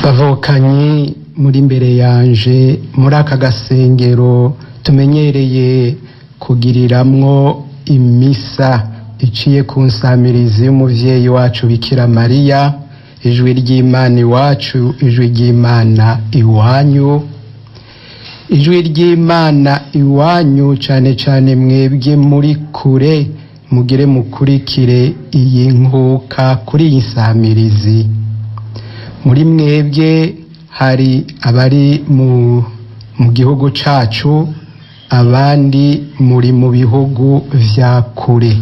Bavokanyi muri imbere yanje muri aka gasengero tumenyereye kugiriramwo imisa iciye ku nsamirizi y'umuvyeyi wacu Bikira Mariya, ijwi ry'Imana iwacu, ijwi ry'Imana iwanyu, ijwi ry'Imana iwanyu cane cane mwebwe muri kure, mugire mukurikire iyi nkuka kuri iyi nsamirizi. Muri mwebwe hari abari mu gihugu cacu, abandi muri mu bihugu vya kure.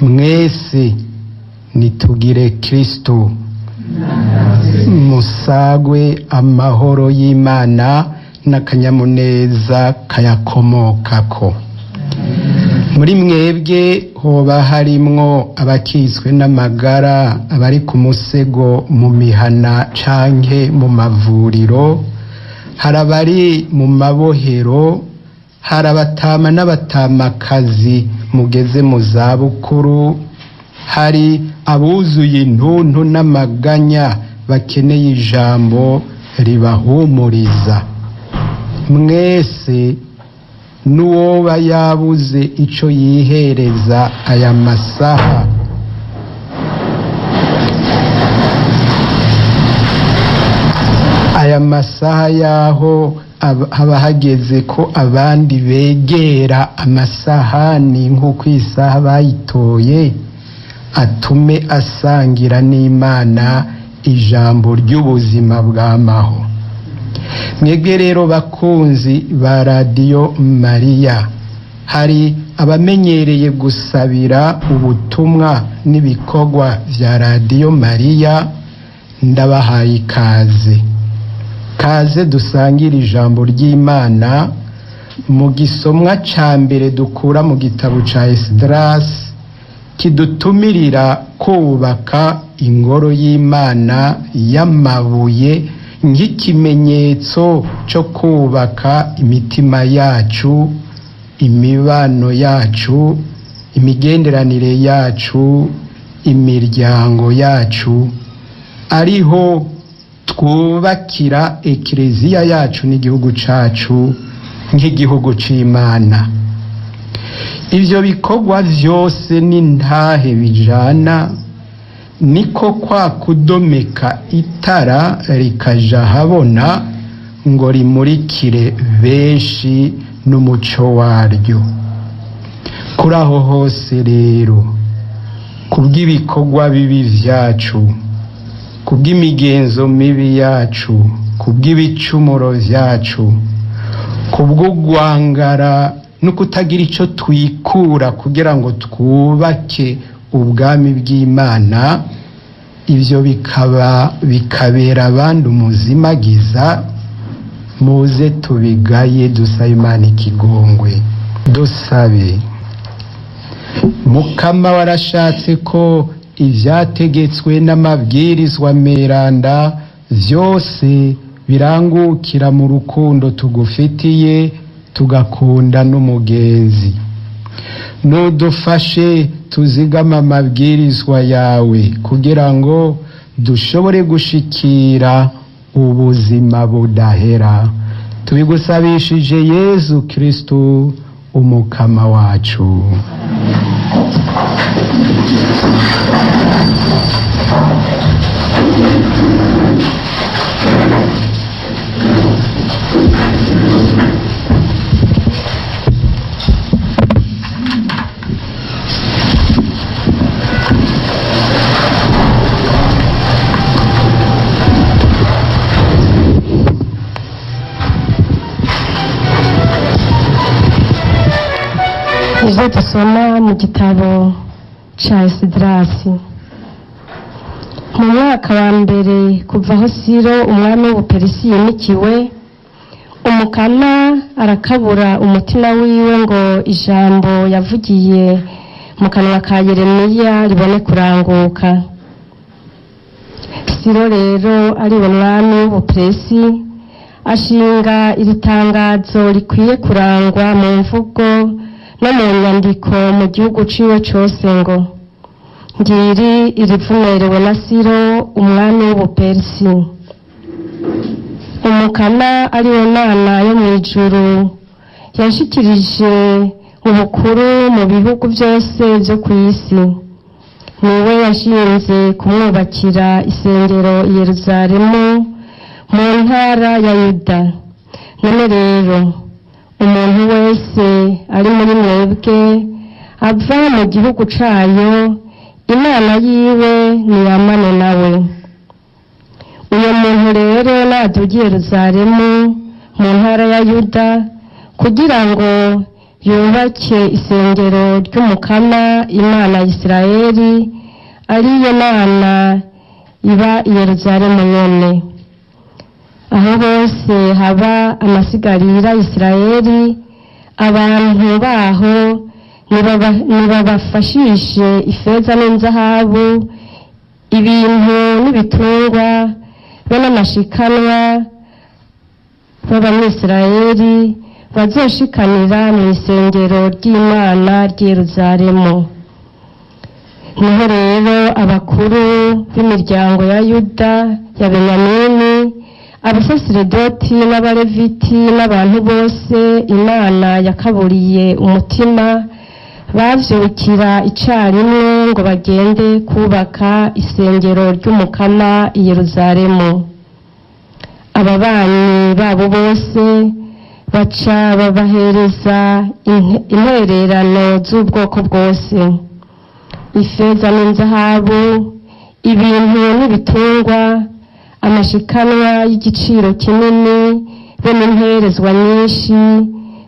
Mwese nitugire Kristo, musagwe amahoro y'Imana n'akanyamuneza kayakomokako. Muri mwebwe hoba harimwo abakitswe n'amagara, abari ku musego mu mihana canke mu mavuriro, hari abari mu mabohero, hari abatama n'abatamakazi mugeze mu zabukuru, hari abuzuye intuntu n'amaganya bakeneye ijambo ribahumuriza. Mwese n'uwoba yabuze ico yihereza aya masaha, aya masaha yaho haba hageze ko abandi begera amasahani nk'uko isaha bayitoye, atume asangira n'Imana ijambo ry'ubuzima bw'amaho. Mwebwe rero bakunzi ba Radio Mariya, hari abamenyereye gusabira ubutumwa n'ibikorwa vya Radio Mariya, ndabahaye ikaze. Kaze dusangira ijambo ry'Imana mu gisomwa ca mbere dukura mu gitabo ca Esdras, kidutumirira kubaka ingoro y'Imana y'amabuye nk'ikimenyetso cyo kubaka imitima yacu, imibano yacu, imigenderanire yacu, imiryango yacu, ariho twubakira ekleziya yacu n'igihugu cacu nk'igihugu c'Imana. Ivyo bikorwa vyose n'intahe bijana, niko kwa kudomeka itara rikaja habona ngo rimurikire benshi n'umuco waryo. Kuri aho hose rero, kubw'ibikorwa bibi vyacu, kubw'imigenzo mibi yacu, kubw'ibicumuro vyacu, kubw'ugwangara no kutagira ico twikura kugira ngo twubake ubwami bw'Imana, ivyo bikabera abandi umuzimagiza. Muze tubigaye, dusabe Imana ikigongwe. Dusabe. Mukama warashatse ko ivyategetswe n'amabwirizwa meranda vyose birangukira mu rukundo tugufitiye, tugakunda n'umugenzi. Nudufashe tuzigama amabwirizwa yawe kugira ngo dushobore gushikira ubuzima budahera. Tubigusabishije Yezu Kristo umukama wacu. Ivyo dusoma mu gitabo ca Esdras. Mu mwaka wa mbere kuva aho Siro umwami w'Ubuperisi yimikiwe, umukama arakabura umutima wiwe ngo ijambo yavugiye mu kanwa ka Yeremiya ribone kuranguka. Siro rero ariwe mwami w'Ubuperisi ashinga iri tangazo rikwiye kurangwa mu mvugo no mu nyandiko mu gihugu ciwe cose ngo ngiri irivumerewe na Siro umwami w'Ubuperisi. mukama ari we Mana yo mu ijuru yashikirije ubukuru mu bihugu byose byo ku isi. Niwe yashinze kumwubakira isengero i Yerusalemu mu ntara ya Yuda. None rero umuntu wese ari muri mwebwe ava mu gihugu cayo, Imana yiwe niyamane nawe. Uyo muntu rero naduga i Yerusalemu mu ntara ya Yuda kugira ngo yubake isengero ry'umukama Imana ya Isirayeli, ariyo Mana iba i Yerusalemu nyene. Aho bose haba amasigarira Isirayeli, abantu baho nibabafashishe ifeza n'inzahabu, ibintu n'ibitungwa be n'amashikanwa b'Abanyisirayeli bazoshikanira mu isengero ry'Imana ry'i Yerusalemu. Niho rero abakuru b'imiryango ya Yuda, ya Benyamini, abasaserdoti n'abareviti n'abantu bose Imana yakaburiye umutima bavyukira icarimwe ngo bagende kubaka isengero ry'umukama i Yerusalemu. Ababanyi babo bose baca babahereza intererano z'ubwoko bwose, ifeza n'inzahabu, ibintu n'ibitungwa, amashikanwa y'igiciro kinini be n'imperezwa nyinshi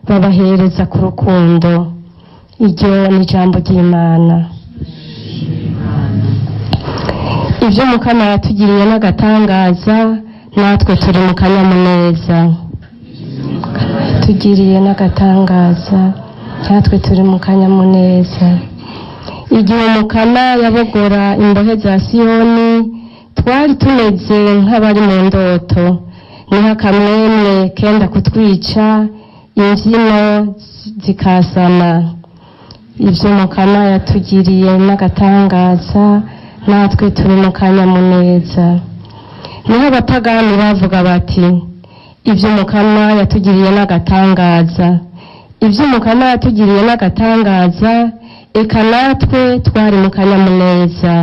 babahereza ku rukundo. Iryo ni ijambo ry'Imana. Ibyo Mukama yatugiriye n'agatangaza, natwe turi mu kanyamuneza. Tugiriye n'agatangaza, natwe turi mu kanyamuneza. Igihe Mukama yabogora imbohe za Siyoni, twari tumeze nk'abari mu ndoto, niho akamwemwe kenda kutwica, imbyino zikasana. Ibyo Mukama yatugiriye n'agatangaza, natwe turi mu kanyamuneza. Niho abapagani bavuga bati, ibyo Mukama yatugiriye n'agatangaza, ibyo Mukama yatugiriye n'agatangaza, eka natwe twari mu kanyamuneza.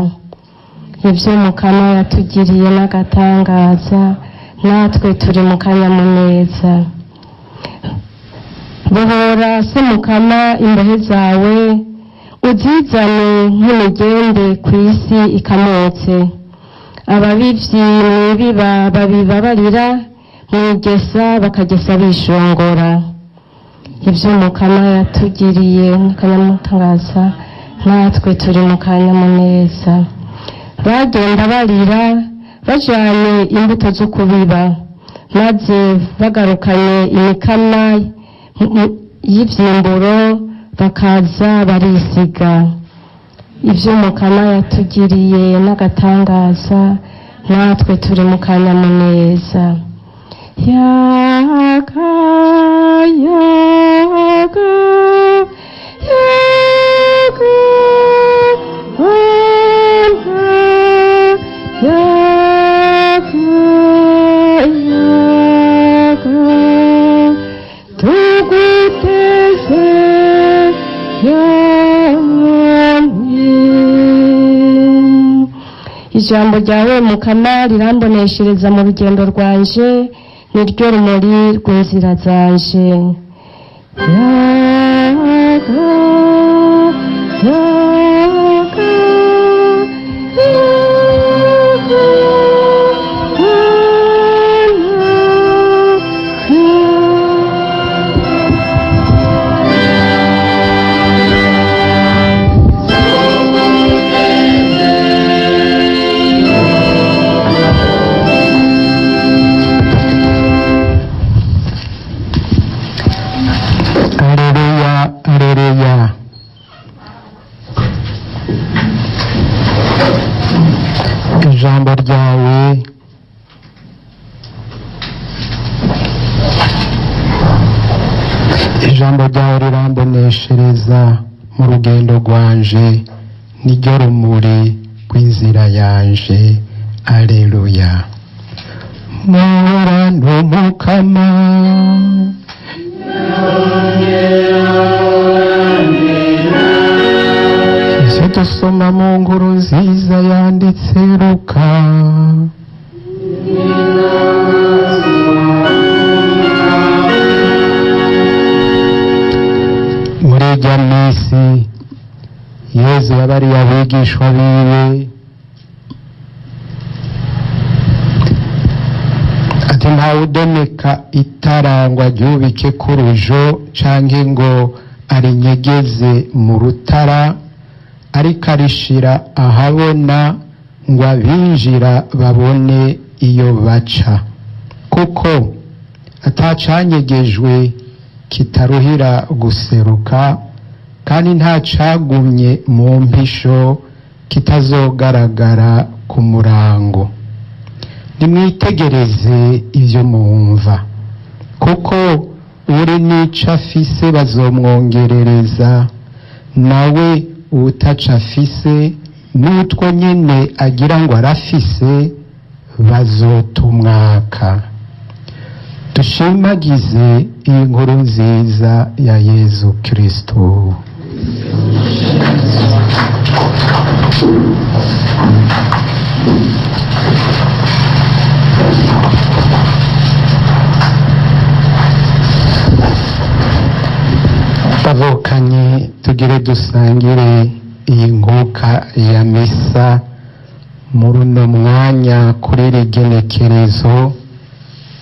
Ibyo Mukama yatugiriye n'agatangaza, natwe turi mu kanyamuneza. Bohora se Mukama imbohe zawe, uzizane nk'imigende ku isi ikamotse. Ababivyi mwibiba babibabarira, mwigesa bakagesa bishongora. Ibyo Mukama yatugiriye n'akanyamutangaza, natwe turi mu kanyamuneza. Bagenda barira bajanye imbuto zo kubiba, maze bagarukanye imikama y'ivyimburo bakaza barisiga. Ibyo Mukama yatugiriye n'agatangaza, natwe turi mu kanyamuneza. Yaga, yaga, yaga, wenda, yaga, yaga, tuguteze, ijambo ryawe Mukama riramboneshereza mu rugendo rwanje, niryo rumuri rw'inzira zanje. Yaga, yaga, yaga, ijambo ryawe riramboneshereza mu rugendo rwanje, niryo rumuri rw'inzira yanje. Aleluya. muhora n'umukama ivyo dusoma mu nkuru nziza yanditse Luka. Muri irya minsi Yezu yabariye abigishwa biwe ati ntawe udomeka itara ngo aryubike ku rujo canke ngo arinyegeze mu rutara, ariko arishira ahabona ngo abinjira babone iyo baca, kuko atacanyegejwe kitaruhira guseruka, kandi nta cagumye mu mpisho kitazogaragara ku murango. Nimwitegereze ivyo mwumva, kuko uri n'ico afise bazomwongerereza, nawe uwutaco afise n'utwo nyene agira ngo arafise bazotumwaka. Dushimagize iyi nkuru nziza ya Yezu Kristo. Bavukanye tugire dusangire iyi nkuka ya misa muri uno mwanya kuri iri genekerezo,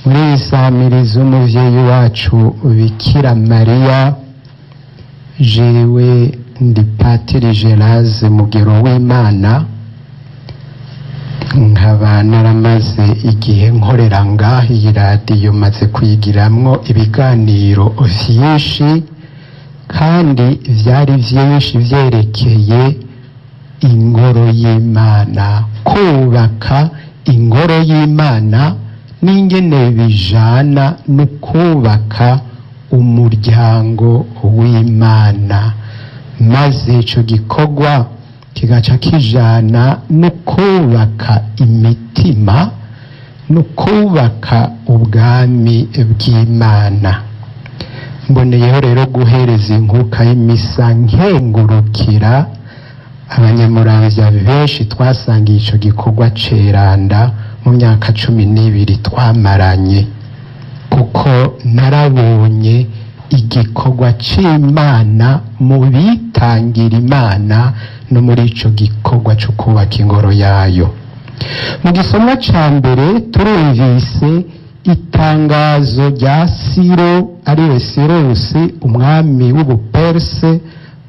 muri isamiriza umuvyeyi wacu Bikira Mariya. Jewe ndi Patiri Geraze Mugero w'Imana, nkaba naramaze igihe nkorera ngaho iyi radiyo, maze kuyigiramwo ibiganiro vyinshi, kandi vyari vyinshi vyerekeye ingoro y'Imana, kubaka ingoro y'Imana n'ingene bijana no kubaka umuryango w'Imana, maze ico gikorwa kigaca kijana no kubaka imitima no kubaka ubwami bw'Imana. Mboneyeho rero guhereza inkuka y'imisa nkengurukira abanyamuramvya benshi twasangiye ico gikorwa ceranda mu myaka 12 twamaranye, kuko narabonye igikorwa c'Imana mu bitangira Imana no muri ico gikorwa co kubaka ingoro yayo. Mu gisomwa ca mbere turumvise itangazo rya Siro, ariwe Sirusi umwami w'Ubuperse,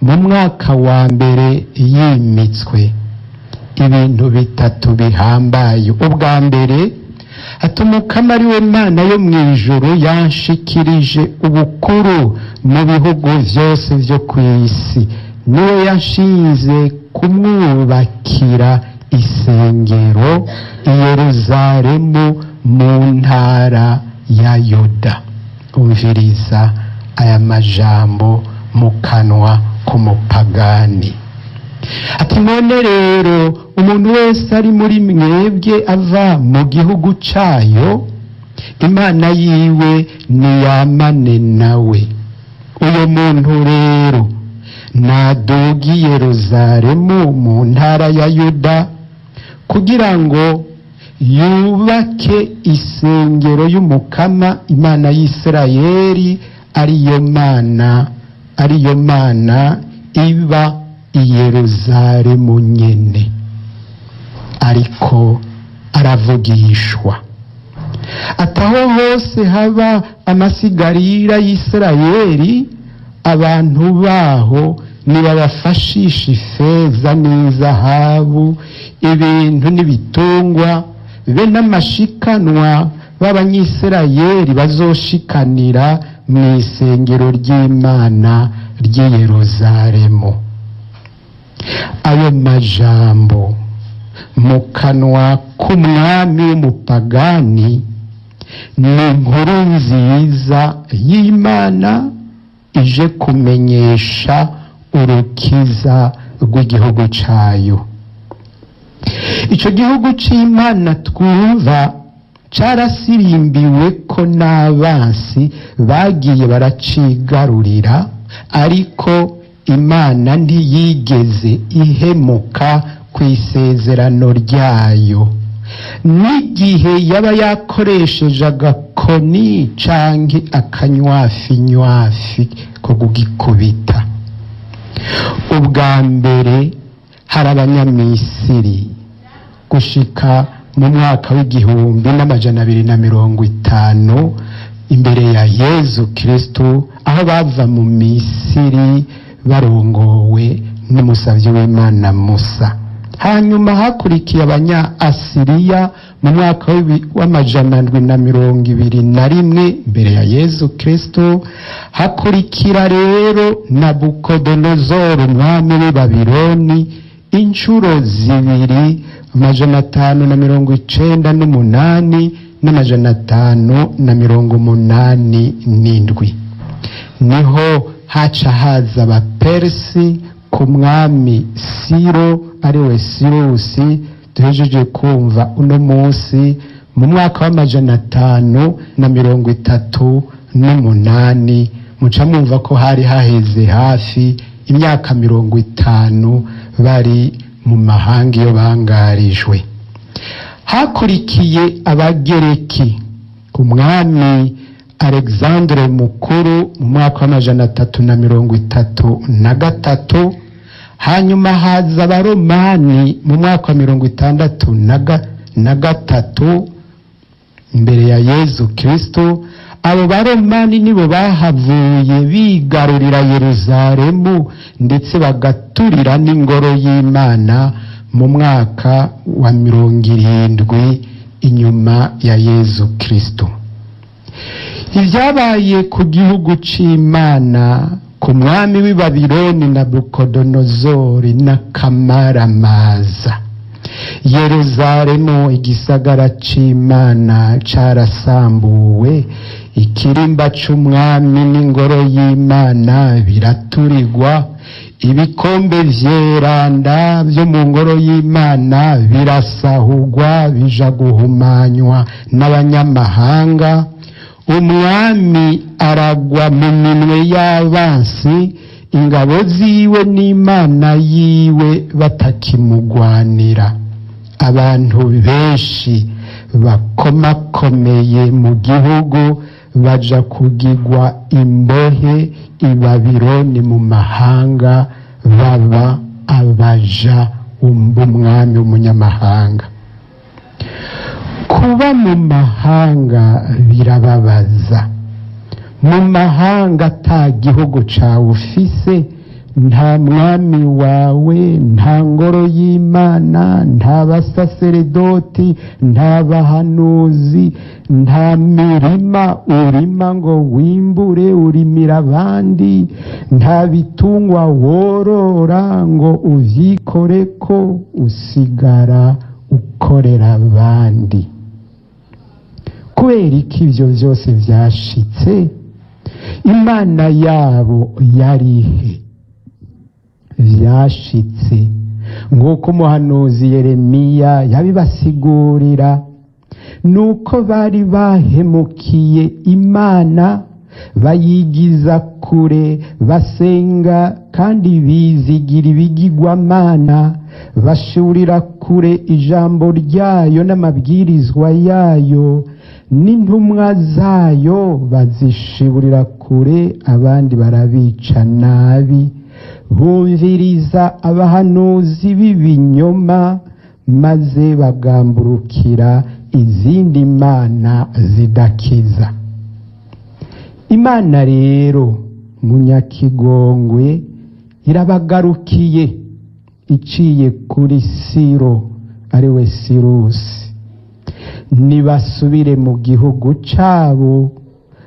mu mwaka wa mbere yimitswe. Ibintu bitatu bihambaye. Ubwa mbere, ati Umukama ari we Mana yo mw'ijuru yanshikirije ubukuru mu bihugu vyose vyo kw'isi, niwe yanshinze kumwubakira isengero i Yeruzalemu mu ntara ya Yuda. Umviriza aya majambo mu kanwa k'umupagani. Ati none rero umuntu wese ari muri mwebwe ava mu gihugu cayo, Imana yiwe niyamane nawe. Uyo muntu rero nadugi Yeruzalemu mu ntara ya Yuda, kugira ngo yubake isengero y'Umukama Imana y'Isirayeli, ariyo Mana iba i Yeruzalemu nyene. Ariko aravugishwa ataho hose haba amasigarira y'Isirayeli, abantu baho nibabafashisha ifeza n'izahabu, ibintu n'ibitungwa, be n'amashikanwa b'Abanyisirayeli bazoshikanira mu isengero ry'Imana ry'i Yeruzalemu. Ayo majambo mu kanwa k'umwami w'umupagani ni inkuru nziza y'Imana ije kumenyesha urukiza rw'igihugu cayo. Ico gihugu c'Imana twumva carasirimbiwe ko n'abansi bagiye baracigarurira, ariko Imana ntiyigeze ihemuka ku isezerano ryayo. N'igihe yaba yakoresheje agakoni canke akanywafi ko kugikubita. Ubwa mbere hari Abanyamisiri gushika mu mwaka w'1250 imbere ya Yezu Kristo, aho bava mu Misiri barongowe n'umusavyi w'Imana Musa. Hanyuma hakurikiye Abanya-Asiriya mu mwaka w'721 imbere ya Yezu Kristo. Hakurikira rero Nabukodonozoro umwami w'i Babiloni incuro zibiri, 598 n'587. Niho haca haza Abapersi ku mwami Siro ariwe Sirusi duhejeje kumva uno munsi mu mwaka w'538. Muca mwumva ko hari haheze hafi imyaka 50 bari mu mahanga iyo bangarijwe. Hakurikiye Abagereki ku mwami Alexandre Mukuru mu mwaka w'333. Hanyuma haza Abaromani mu mwaka wa 63 imbere ya Yezu Kristo. Abo Baromani nibo bahavuye bigarurira Yerusalemu ndetse bagaturira n'ingoro y'Imana mu mwaka wa 70 inyuma ya Yezu Kristo. Ivyabaye ku gihugu c'Imana ku mwami w'i Babiloni Nabukodonozori n'akamaramaza. Yerusalemu igisagara c'Imana carasambuwe, ikirimba c'umwami n'ingoro y'Imana biraturirwa, ibikombe vyeranda vyo mu ngoro y'Imana birasahurwa bija guhumanywa n'abanyamahanga. Umwami aragwa mu minwe y'abansi, ingabo ziwe n'Imana yiwe batakimugwanira. Abantu benshi bakomakomeye mu gihugu baja kugigwa imbohe i Babiloni mu mahanga, baba abaja b'umwami w'umunyamahanga. Kuba mu mahanga birababaza. Mu mahanga ata gihugu cawe ufise, nta mwami wawe, nta ngoro y'Imana, nta basaseredoti, nta bahanuzi, nta mirima urima ngo wimbure urimira abandi, nta bitungwa worora ngo uvyikoreko, usigara ukorera abandi. Kubera iki ivyo vyose vyashitse? Imana yabo yarihe? Vyashitse nk'uko umuhanuzi Yeremiya yabibasigurira, nuko bari bahemukiye Imana, bayigiza kure, basenga kandi bizigira ibigirwamana, bashurira kure ijambo ryayo n'amabwirizwa yayo, n'intumwa zayo bazishiburira kure, abandi barabica nabi. Bumviriza abahanuzi b'ibinyoma, maze bagamburukira izindi mana zidakiza. Imana rero munyakigongwe irabagarukiye iciye kuri Siro ariwe Sirusi. Nibasubire mu gihugu cabo,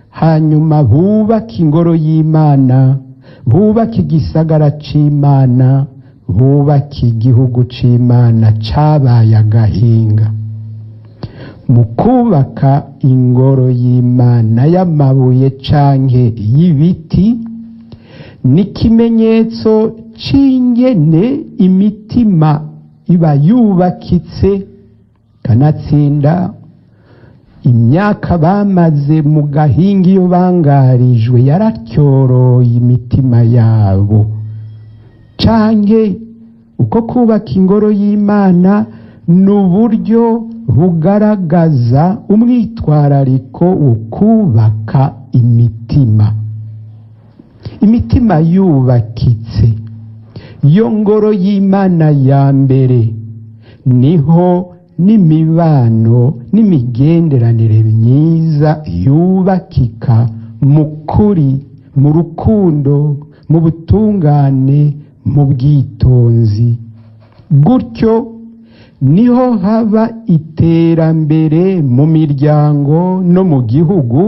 hanyuma bubake ingoro y'Imana, bubake igisagara c'Imana, bubake igihugu c'Imana cabaye agahinga. Mu kubaka ingoro y'Imana y'amabuye canke y'ibiti, ni ikimenyetso c'ingene imitima iba yubakitse, kanatsinda imyaka bamaze mu gahinga iyo bangarijwe yaratyoroye imitima yabo. Canke uko kubaka ingoro y'Imana ni uburyo bugaragaza umwitwarariko wo kubaka imitima yubakitse. Iyo ngoro y'Imana ya mbere niho n'imibano n'imigenderanire myiza yubakika mu kuri, mu rukundo, mu butungane, mu bwitonzi. Gutyo niho haba iterambere mu miryango no mu gihugu,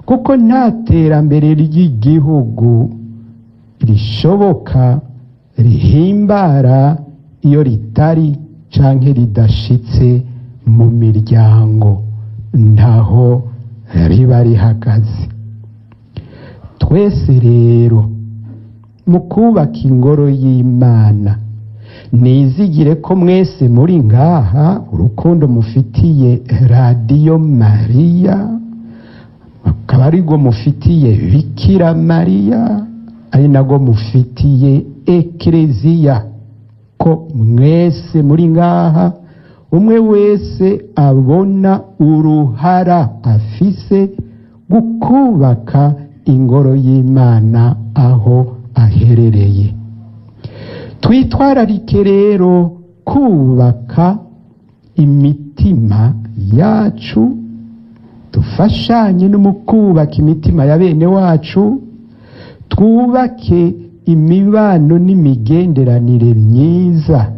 kuko nta terambere ry'igihugu rishoboka rihimbara iyo ritari canke ridashitse mu miryango, ntaho riba rihagaze. Twese rero mu kubaka ingoro y'Imana nizigire ko mwese muri ngaha urukundo mufitiye radiyo Mariya, akaba arigo mufitiye Bikira Mariya, ari nago mufitiye Ekleziya, ko mwese muri ngaha umwe wese abona uruhara afise gukubaka ingoro y'Imana aho aherereye. Twitwararike rero kubaka imitima yacu, dufashanye no mu kubaka imitima ya bene wacu, twubake imibano n'imigenderanire myiza,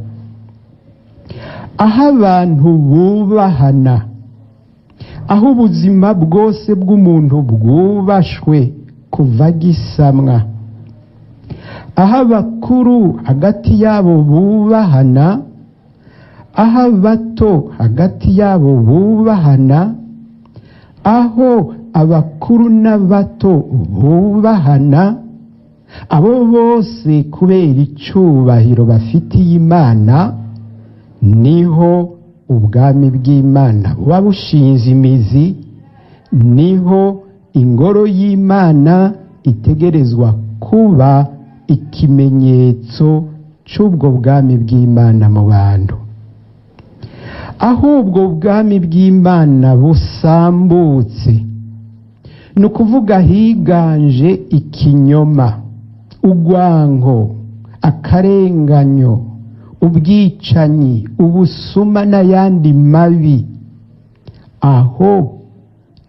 aho abantu bubahana, aho ubuzima bwose bw'umuntu bwubashwe kuva gisamwa, aho abakuru hagati yabo bubahana, aho abato hagati yabo bubahana, aho abakuru n'abato bubahana, abo bose kubera icubahiro bafitiye Imana, niho ubwami bw'Imana buba bushinze imizi, niho ingoro y'Imana itegerezwa kuba ikimenyetso c'ubwo bwami bw'Imana mu bantu. Aho ubwo bwami bw'Imana busambutse, ni ukuvuga higanje ikinyoma, urwanko, akarenganyo, ubwicanyi, ubusuma n'ayandi mabi, aho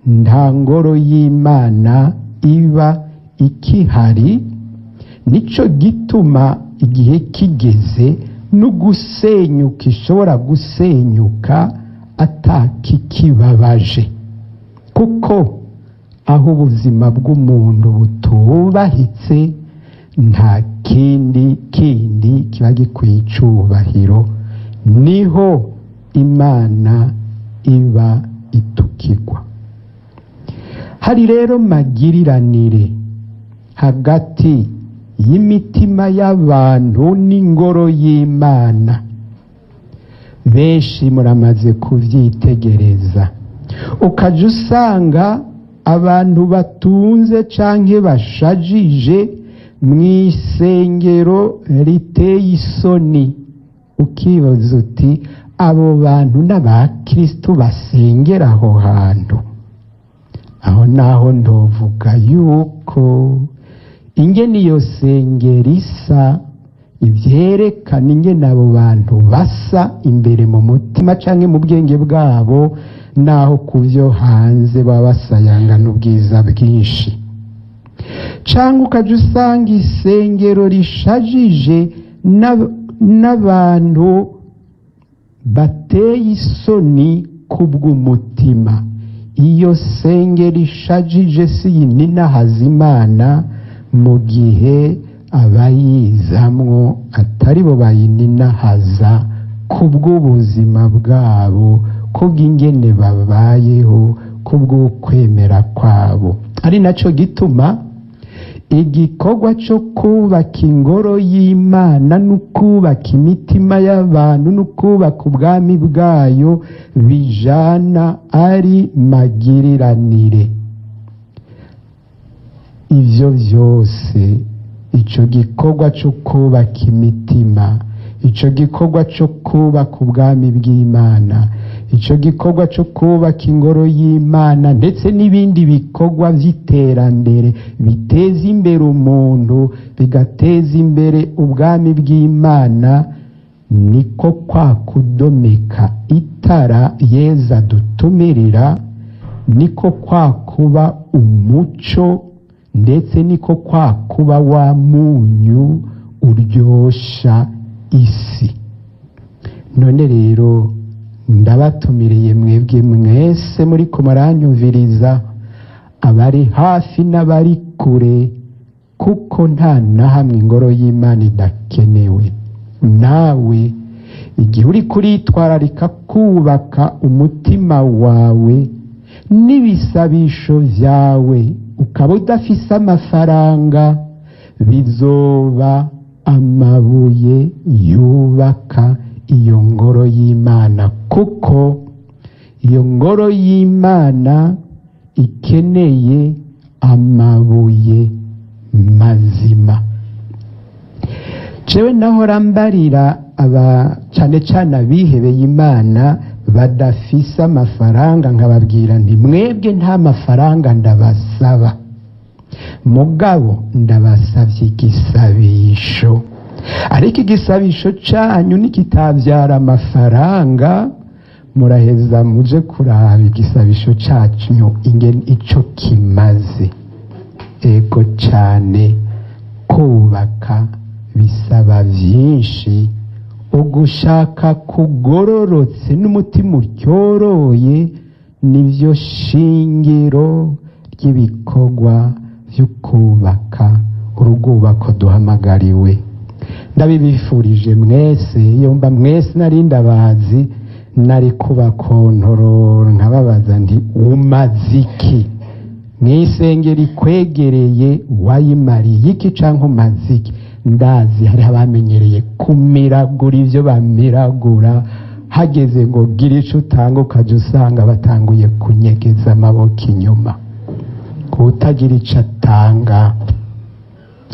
nta ngoro y'Imana iba ikihari. Nico gituma igihe kigeze no gusenyuka ishobora gusenyuka atakikibabaje, kuko aho ubuzima bw'umuntu butubahitse nta kindi kiba gikwiye icubahiro, niho Imana iba itukirwa. Hari rero magiriranire hagati y'imitima y'abantu n'ingoro y'Imana. Benshi muramaze kuvyitegereza, ukaja usanga abantu batunze canke bashajije mw'isengero riteye isoni, ukibaza uti abo bantu n'abakristu basengera aho hantu? Aho naho ndovuga yuko ingene iyo sengero isa ivyerekana ingene abo bantu basa imbere mu mutima canke mu bwenge bwabo, naho kuvyo hanze baba basayangana ubwiza bwinshi. Canke ukaja usanga isengero rishajije n'abantu bateye isoni kubw'umutima. Iyo sengero ishajije siyininahaza Imana, mu gihe abayizamwo atari bo bayininahaza kubw'ubuzima bwabo, kubw'ingene babayeho, kubw'ukwemera kwabo. Ari naco gituma igikorwa cyo kubaka ingoro y'Imana no kubaka imitima y'abantu no kubaka ubwami bwayo bijana ari magiriranire. Ivyo vyose, ico gikorwa cyo kubaka imitima, ico gikorwa cyo kubaka ubwami bw'Imana, ico gikorwa cyo kubaka ingoro y'Imana ndetse n'ibindi bikorwa vy'iterambere biteza imbere umuntu bigateza imbere ubwami bw'Imana, niko kwa kudomeka itara Yezu adutumirira, niko kwa kuba umuco, ndetse niko kwa kuba wa munyu uryosha isi. None rero ndabatumiriye mwebwe mwese muri ko muranyumviriza, abari hafi n'abari kure, kuko nta na hamwe ingoro y'Imana idakenewe. Nawe igihe uri kuritwararika kubaka umutima wawe n'ibisabisho vyawe, ukaba udafise amafaranga, bizoba amabuye yubaka iyo ngoro y'Imana, kuko iyo ngoro y'Imana ikeneye amabuye mazima. Jewe nahora mbarira cane cane abihebeye Imana badafise amafaranga, nkababwira nti mwebwe nta mafaranga ndabasaba, mugabo ndabasavye igisabisho. Ariko igisabisho canyu nikitavyara amafaranga, muraheza muje kuraba igisabisho cacu ingene ico kimaze. Ego cane, kubaka bisaba vyinshi, ugushaka kugororotse n'umutima uryoroye nivyo shingiro ry'ibikorwa vyo kubaka urugubako duhamagariwe. Ndabibifurije mwese, iyo mba mwese nari ndabazi, nari kubakontorora nkababaza nti umaze iki, mw'isengero ikwegereye wayimariye iki canke umaze iki? Ndazi hari abamenyereye kumiragura ivyo bamiragura, hageze ngo gira ico utanga ukaja usanga batanguye kunyegeza amaboko inyuma. Utagira ico atanga,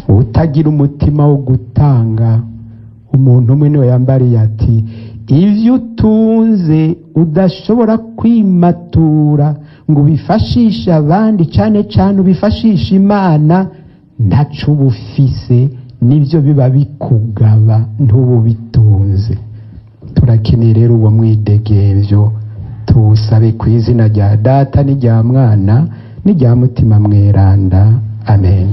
utagira umutima wo gutanga. Umuntu umwe niwe yambariye ati, ivyo utunze udashobora kwimatura ngo ubifashishe abandi, cane cane ubifashisha Imana, ntaco uba ufise, nivyo biba bikugaba ntubu bitunze. Turakeneye rero uwo mwidegemvyo, tuwusabe ku izina rya Data n'irya Mwana n'irya Mutima Mweranda. Amen.